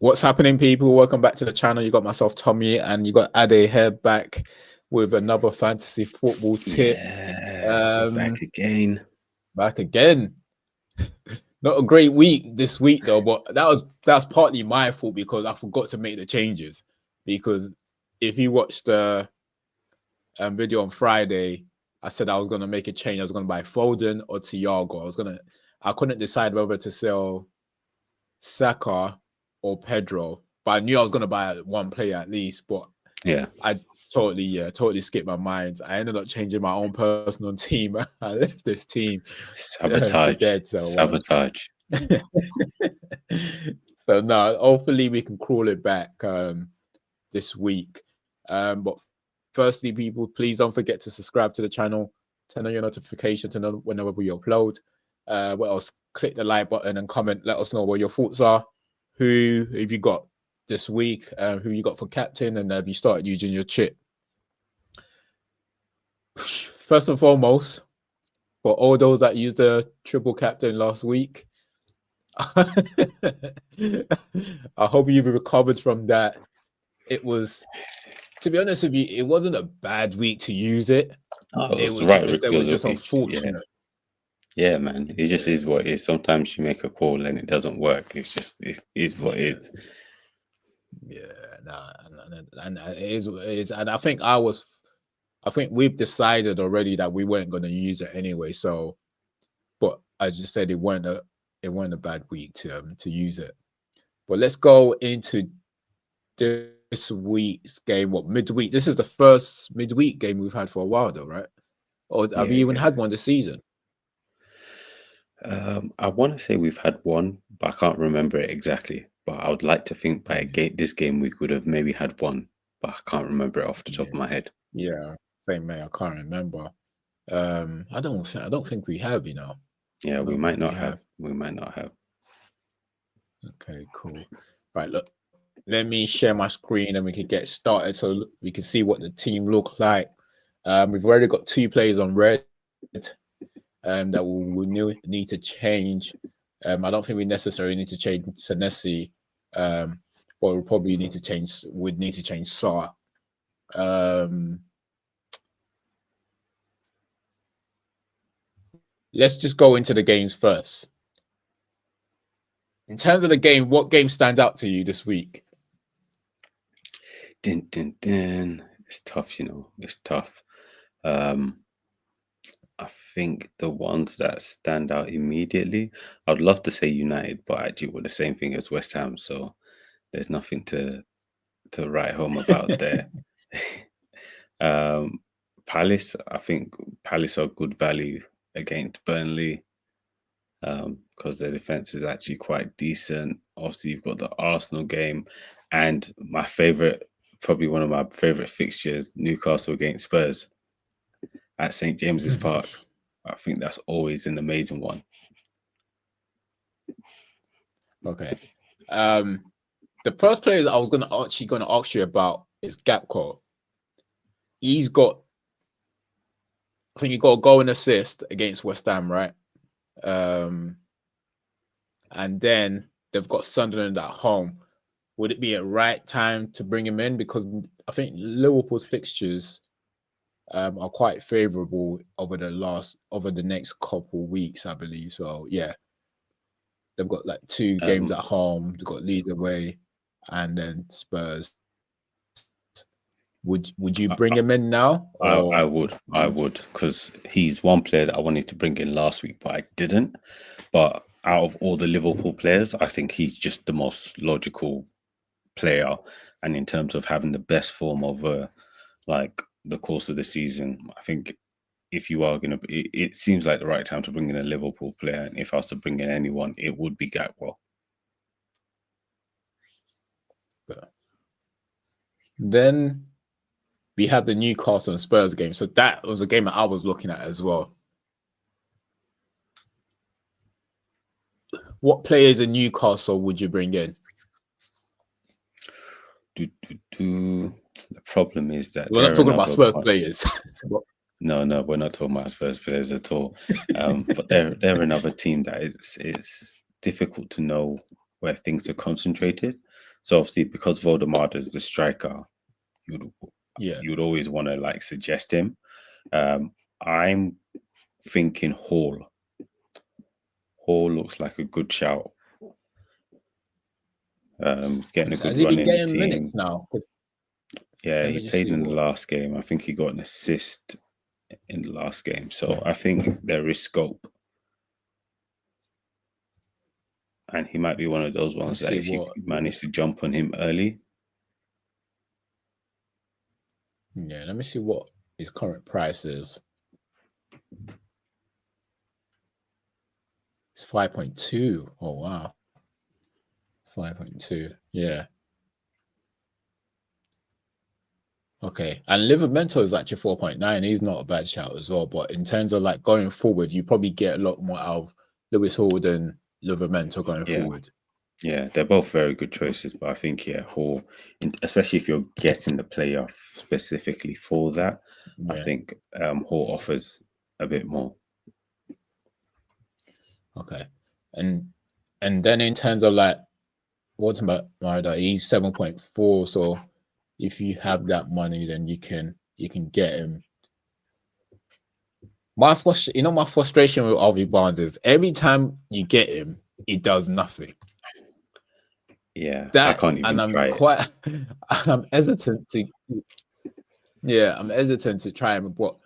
What's happening, people? Welcome back to the channel. You got myself, Tommy, and you got Ade here back with another fantasy football tip. We're back again. Back again. Not a great week this week though, but that's partly my fault because I forgot to make the changes. Because if you watched the video on Friday, I said I was gonna make a change. I was gonna buy Foden or Thiago. I couldn't decide whether to sell Saka or Pedro, but I knew I was going to buy one player at least. But yeah, I totally skipped my mind. I ended up changing my own personal team. I left this team sabotage. dead. So sabotage. So no, hopefully we can crawl it back this week. But firstly, people, please don't forget to subscribe to the channel, turn on your notification to know whenever we upload. What else? Click the like button and comment. Let us know what your thoughts are. Who have you got this week? Who you got for captain? And have you started using your chip? First and foremost, for all those that used the triple captain last week, I hope you've recovered from that. It was, to be honest with you, it wasn't a bad week to use it. It was just unfortunate. Yeah, man. It just is what it is. Sometimes you make a call and it doesn't work. It's just it is what it is. Yeah, and it is, and I think we've decided already that we weren't going to use it anyway. So, but I just said it weren't a bad week to use it. But let's go into this week's game. What, midweek? This is the first midweek game we've had for a while, though, right? Or have we even had one this season? I want to say we've had one, but I can't remember it exactly. But I would like to think by this game we could have maybe had one, but I can't remember it off the top of my head. Yeah, same way. I can't remember. I don't think we have. Yeah, we might not have. We might not have. Okay, cool. Right, look. Let me share my screen and we can get started so we can see what the team look like. We've already got 2 players on red that we need to change. I don't think we necessarily need to change Senesi, but we'll probably need to change. We'd need to change Saka. Let's just go into the games first. In terms of the game, what game stands out to you this week? It's tough, It's tough. I think the ones that stand out immediately, I'd love to say United, but actually we're the same thing as West Ham, so there's nothing to write home about there. Palace, I think Palace are good value against Burnley because their defense is actually quite decent. Obviously, you've got the Arsenal game, and my favorite, probably one of my favorite fixtures, Newcastle against Spurs at St. James's Park. I think that's always an amazing one. Okay. The first player that I was going to ask you about is Gakpo. He's got, I think he got a goal and assist against West Ham, right? And then they've got Sunderland at home. Would it be a right time to bring him in? Because I think Liverpool's fixtures are quite favourable over the next couple weeks, I believe. So yeah, they've got like 2 games at home. They've got Leeds away, and then Spurs. Would you bring him in now? I would, because he's one player that I wanted to bring in last week, but I didn't. But out of all the Liverpool players, I think he's just the most logical player, and in terms of having the best form over like the course of the season, I think if you are going to, it seems like the right time to bring in a Liverpool player. And if I was to bring in anyone, it would be Gakpo. Then we have the Newcastle and Spurs game. So that was a game that I was looking at as well. What players in Newcastle would you bring in? The problem is that we're not talking about Spurs players. No, we're not talking about Spurs players at all. But they're another team that it's difficult to know where things are concentrated. So obviously, because Voldemade is the striker, you Yeah. would always want to like suggest him. I'm thinking Hall. Hall looks like a good shout. He's getting a Has good he run been in the getting team. minutes now? Yeah, Let he me just played see in the what. last game. I think he got an assist in the last game. So I think there is scope. And he might be one of those ones Let's that see if you what. manage to jump on him early. Yeah, let me see what his current price is. It's 5.2. Oh wow. 5.2. Yeah. Okay. And Livramento is actually 4.9. He's not a bad shout as well. But in terms of like going forward, you probably get a lot more out of Lewis Hall than Livramento going forward. Yeah, they're both very good choices, but I think Hall, especially if you're getting the player specifically for that, I think Hall offers a bit more. Okay, and then in terms of like Woltemade, he's 7.4. So if you have that money, then you can get him. My frustration with RV Barnes is every time you get him, he does nothing. Yeah, I can't even and I'm try quite, I'm hesitant to. Yeah, I'm hesitant to try him. But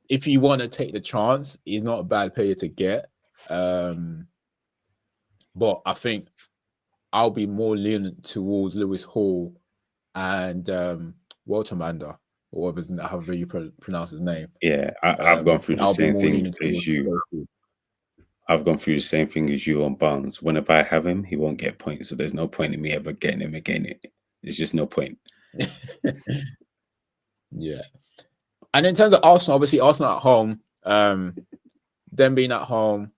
if you want to take the chance, he's not a bad player to get. But I think I'll be more lenient towards Lewis Hall and Woltemade, or however you pronounce his name. Yeah, I've gone through the I'll be same more thing lenient as towards you. I've gone through the same thing as you on Barnes. Whenever I have him, he won't get points. So there's no point in me ever getting him again. There's just no point. Yeah. And in terms of Arsenal, obviously Arsenal at home, them being at home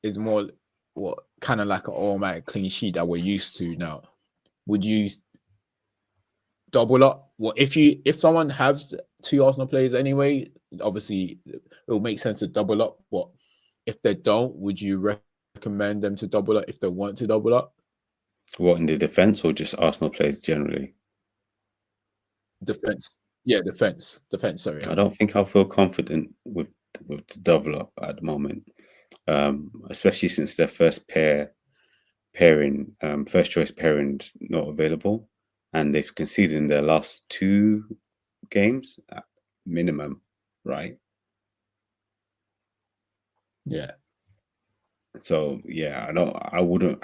is more what kind of like an automatic clean sheet that we're used to now. Would you double up? Well, if someone has two Arsenal players anyway, obviously it will make sense to double up. But if they don't, would you recommend them to double up if they want to double up? What, in the defense or just Arsenal players generally? Defense. Yeah, defense. Sorry. I don't think I'll feel confident with the double up at the moment, especially since their first pairing, first choice pairing's not available, and they've conceded in their last two games at minimum, right? Yeah. So yeah, I wouldn't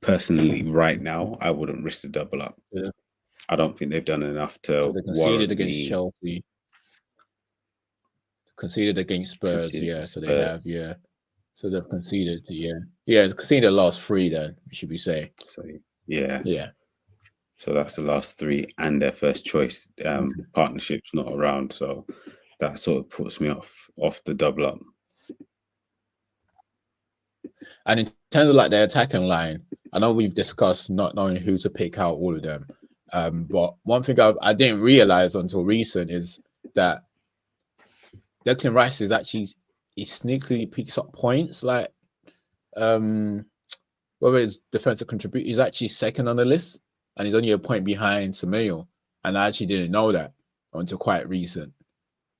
personally right now. I wouldn't risk the double up. Yeah. I don't think they've done enough to So they conceded warrant against Chelsea. Conceded against Spurs. Yeah. So they have. Yeah. So they've conceded. Yeah. Yeah. It's conceded the last three. Then should we say? So yeah. Yeah. So that's the last three, and their first choice partnership's not around. So that sort of puts me off the double up. And in terms of like their attacking line, I know we've discussed not knowing who to pick out all of them. But one thing I didn't realize until recent is that Declan Rice is actually he sneakily picks up points. Like whether it's defensive contribute, he's actually second on the list, and he's only a point behind Semenyo. And I actually didn't know that until quite recent.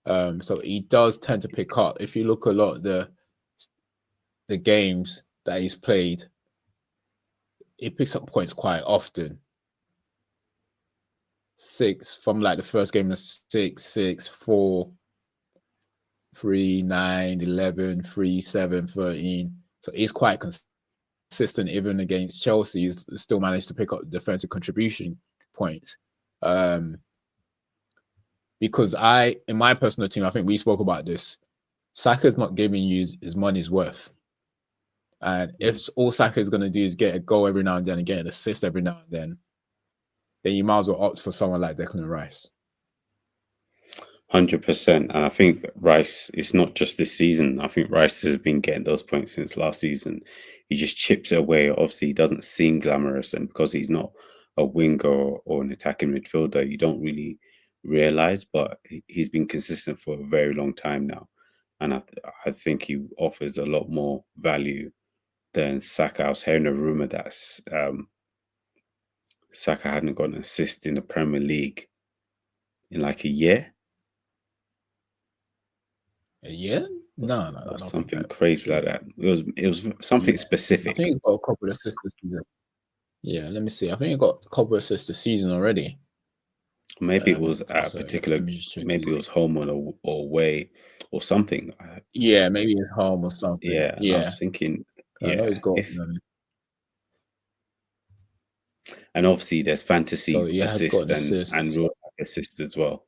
So he does tend to pick up. If you look a lot of the games that he's played, he picks up points quite often. 6 from like the first game of 6, 4, 3, 9, 11, 3, 7, 13. So he's quite consistent even against Chelsea. He's still managed to pick up defensive contribution points. Because in my personal team, I think we spoke about this. Saka's not giving you his money's worth. And if all Saka is going to do is get a goal every now and then and get an assist every now and then you might as well opt for someone like Declan Rice. 100%. And I think Rice, it's not just this season. I think Rice has been getting those points since last season. He just chips it away. Obviously, he doesn't seem glamorous. And because he's not a winger or an attacking midfielder, you don't really realize. But he's been consistent for a very long time now. And I think he offers a lot more value than Saka. I was hearing a rumor that's Saka hadn't got an assist in the Premier League in like a year. A year? No, I Or don't think something that's crazy true. like that. It was something I specific. think he's got a couple of assists this season. Yeah, let me see. I think he got a couple of assists this season already. Maybe it was at a sorry, particular. let me just check Maybe it was home or away or something. Yeah, maybe it's home or something. Yeah, and I Yeah, was thinking, I know he's got. And obviously there's fantasy So he has got assist an and assist. real life assist as well.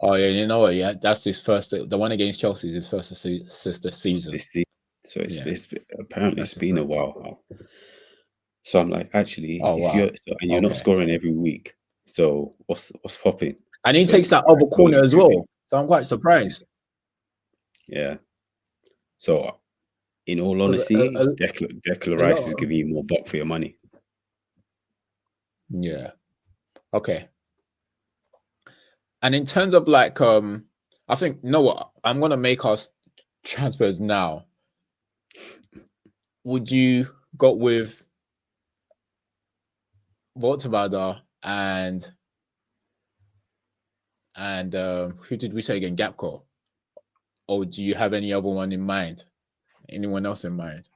Oh yeah, you know what? Yeah, that's his first. The one against Chelsea is his first assist this season. So it's apparently it's been a while. So I'm like, actually, Oh, if wow. you're not scoring every week, so what's popping? And he So takes that other corner as well. So I'm quite surprised. Yeah. So in all honesty, Declan Rice is giving you more buck for your money. Yeah. Okay. And in terms of like, I think, you know what? I'm gonna make us transfers now. Would you go with Woltemade and who did we say again? Gapco? Or do you have any other one in mind? Anyone else in mind?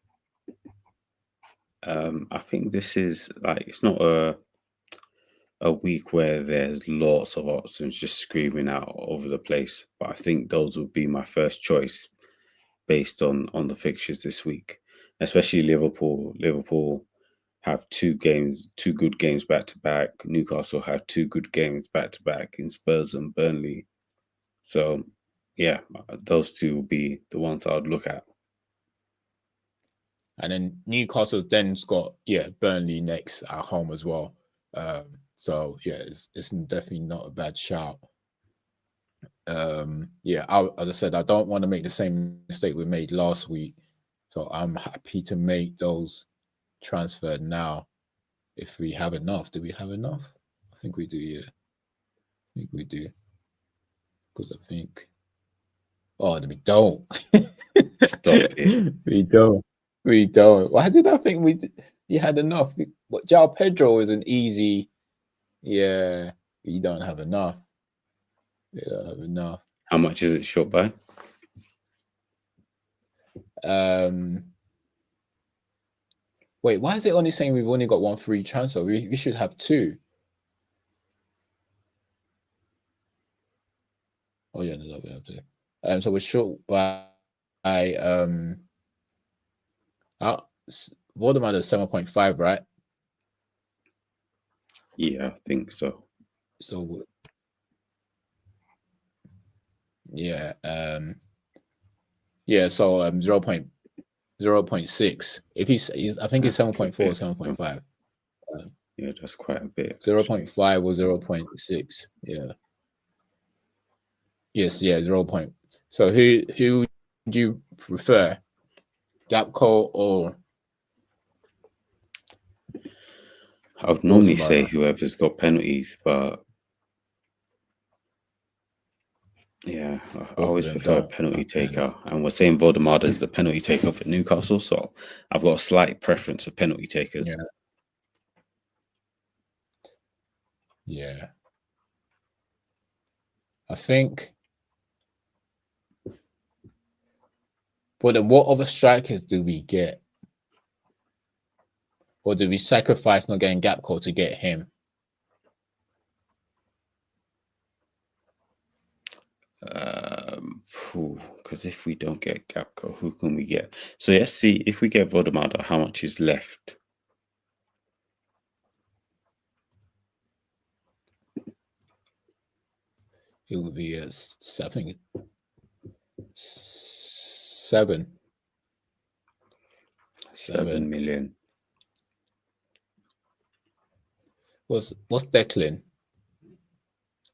I think this is like, it's not a week where there's lots of options just screaming out all over the place, but I think those would be my first choice based on the fixtures this week, especially Liverpool. Liverpool have two good games back to back. Newcastle have two good games back to back in Spurs and Burnley. So yeah, those two will be the ones I'd look at. And then Newcastle's then's got Burnley next at home as well. So yeah, it's definitely not a bad shout. As I said, I don't want to make the same mistake we made last week, so I'm happy to make those transfer now. If we have enough, do we have enough? I think we do. Yeah, I think we do. Because I think, we don't. Stop it. We don't. We don't. Why did I think you had enough? But João Pedro is an easy. Yeah, you don't have enough. You don't have enough. How much is it short by? Wait, why is it only saying we've only got one free transfer? We should have two. Oh yeah, no, we have two. So we're short by Voldemort is 7.5, right? Yeah, I think so. So yeah, so 0.6. If he's I think it's 7.4 or 7.5. Yeah, that's quite a bit. 0.5 or 0.6. Yeah. Yes, yeah, 0. So who would you prefer? Gapco or I would normally say whoever's got penalties, but yeah, I always prefer a penalty taker. And we're saying Voldemade is the penalty taker for Newcastle, so I've got a slight preference for penalty takers. Yeah. I think. But then what other strikers do we get? Or do we sacrifice not getting Gapco to get him? Because if we don't get Gapco, who can we get? So let's see if we get Voldemade, how much is left? It would be I think 7 million. What's Declan?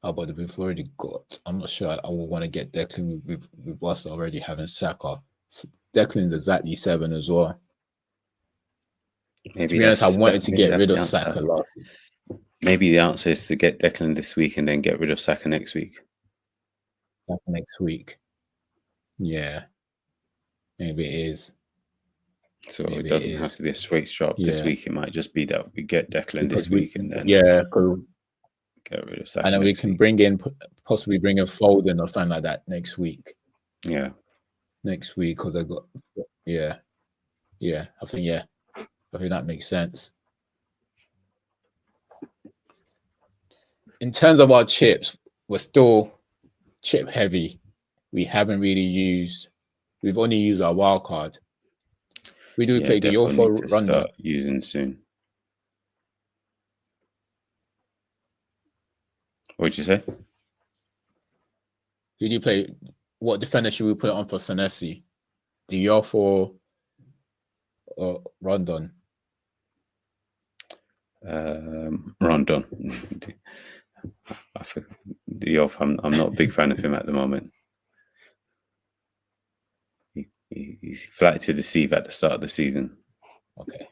Oh, but we've already got. I'm not sure I would want to get Declan with us already having Saka. Declan's exactly 7 as well. Maybe to be honest, I wanted to get rid of Saka last week. Maybe the answer is to get Declan this week and then get rid of Saka next week. Saka next week. Yeah. Maybe it is. So Maybe it doesn't it have is. to be a straight drop this week. It might just be that we get Declan Because this week and then get rid of Saka and then we next can week. possibly bring in Foden or something like that next week. Yeah. Next week, because I got I think that makes sense. In terms of our chips, we're still chip heavy. We haven't really used. We've only used our wild card. We do play the definitely Yofo need to rundown. start using soon. What'd you say? Who do you play? What defender should we put on for Senesi? Dior or Rondon? Rondon. I'm not a big fan of him at the moment. He's flat to deceive at the start of the season. Okay.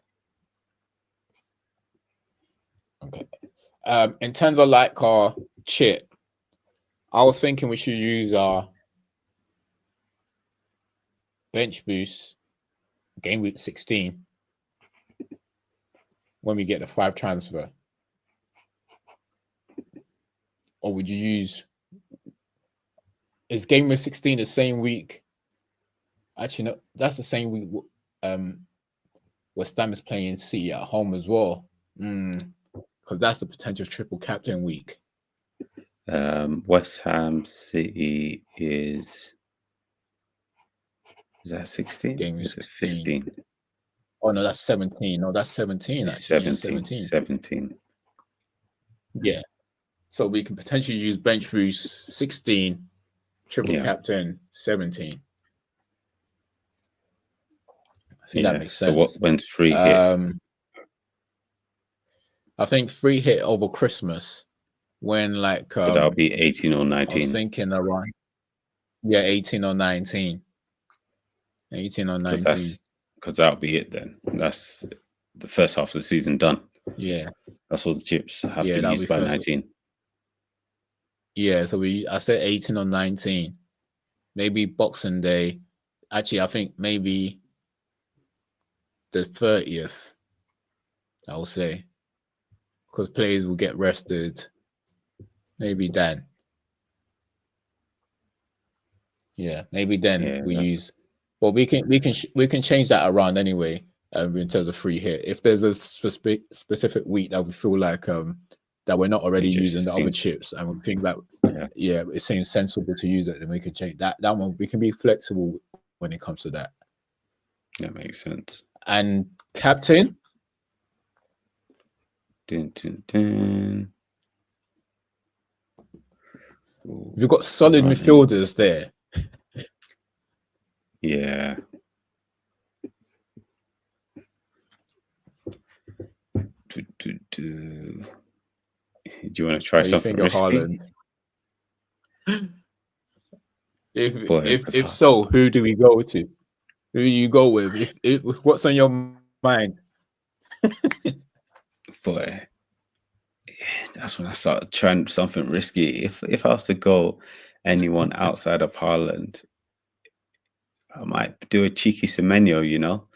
In terms of like our chip, I was thinking we should use our bench boost Gameweek 16 when we get the 5 transfer. Or would you use... Is Gameweek 16 the same week? Actually, no, that's the same week West Ham is playing City at home as well. Because that's the potential triple captain week. West Ham City is that 16? Game is 16. 15? Oh no, that's 17. No, that's 17 It's actually. 17. Yeah, 17. Yeah. So we can potentially use bench boost 16, triple captain 17. I think that makes sense. So when's free hit? I think free hit over Christmas when like that'll be 18 or 19. I was thinking around 18 or 19. 18 or 19. Because that'll be it then. That's the first half of the season done. Yeah. That's all the chips have to use by 19. Yeah, so I said 18 or 19. Maybe Boxing Day. Actually, I think maybe the 30th, I will say. Because players will get rested. Maybe then. Yeah, maybe then we use. But we can change that around anyway. In terms of free hit, if there's a specific week that we feel like that we're not already using the other chips, and we think that it seems sensible to use it, then we can change that. That one we can be flexible when it comes to that. That makes sense. And captain. Dun, dun, dun. We've got solid midfielders there. Yeah. Do you want to try something risky? If so, who do we go to? Who do you go with? If what's on your mind? Boy, that's when I started trying something risky. If I was to go anyone outside of Haaland, I might do a cheeky Semenyo, you know.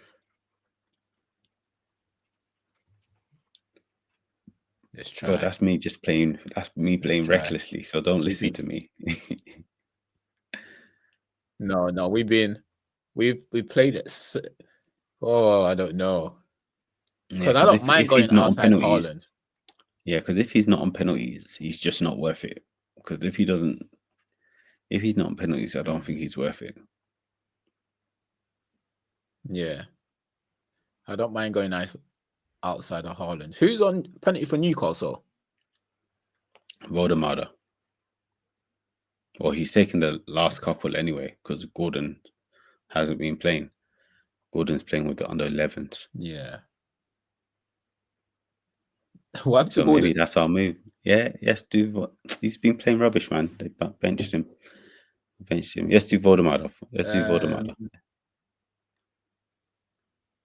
Let's try. But that's me just playing. That's me playing recklessly. So don't listen to me. No, we played it. Oh, I don't know. Because I don't mind going outside Haaland. Yeah, because if he's not on penalties, he's just not worth it. Because if he's not on penalties, I don't think he's worth it. Yeah, I don't mind going outside of Haaland. Who's on penalty for Newcastle? Woltemade. Well, he's taken the last couple anyway because Gordon hasn't been playing. Gordon's playing with the under 11s. Yeah. So maybe that's our move. Yeah, yes, do what he's been playing rubbish, man. They benched him. Yes, do Woltemade. Let's do Woltemade.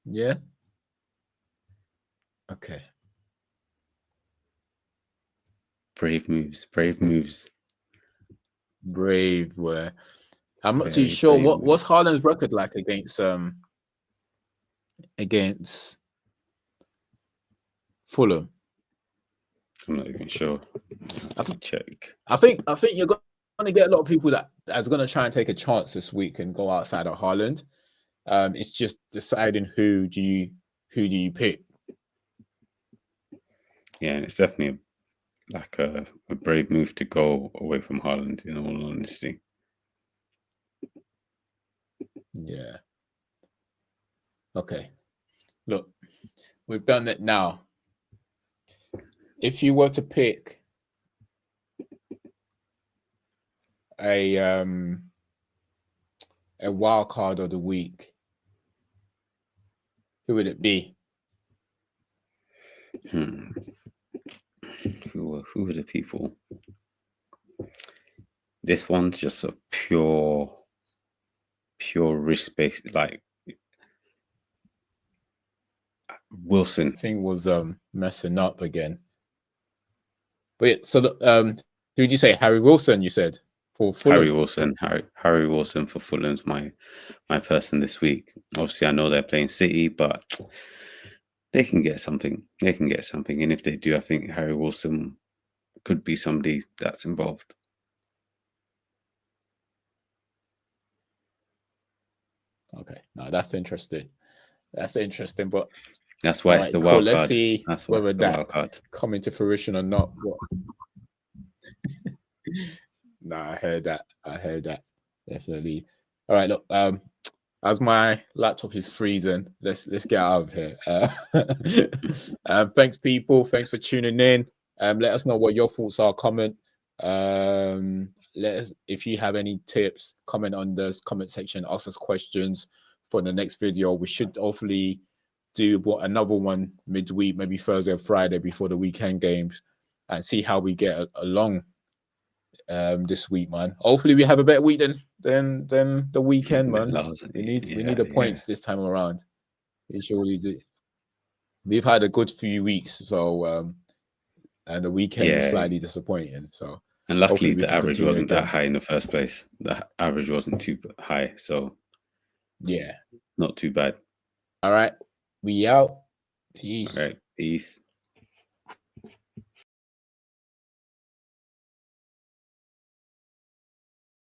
Yeah. Okay. Brave moves. Brave were. I'm not too sure. What's Haaland's record like against against Fulham. I'm not even sure. I'll check. I think you're going to get a lot of people that's going to try and take a chance this week and go outside of Haaland. It's just deciding who do you pick. Yeah, and it's definitely like a brave move to go away from Haaland, in all honesty. Yeah. Okay. Look, we've done it now. If you were to pick a wild card of the week, who would it be? Who are the people? This one's just a pure risk based, like Wilson. Thing was messing up again. But yeah, so who did you say? Harry Wilson, you said, for Fulham? Harry Wilson for Fulham's my person this week. Obviously, I know they're playing City, but they can get something. And if they do, I think Harry Wilson could be somebody that's involved. Okay, no, that's interesting. But that's why it's the wild card. Let's see whether that come into fruition or not. No, I heard that. Definitely. All right, look. As my laptop is freezing, let's get out of here. Thanks, people. Thanks for tuning in. Let us know what your thoughts are. Comment. Let us, if you have any tips, comment on the comment section. Ask us questions for the next video. We should hopefully do another one midweek, maybe Thursday or Friday before the weekend games, and see how we get along this week, man. Hopefully we have a better week than the weekend, man. We need the points this time around. We surely do. We've had a good few weeks, so and the weekend was slightly disappointing. So, and luckily the average wasn't that high in the first place. The average wasn't too high, so yeah, not too bad. All right, we out. Peace. All right, peace.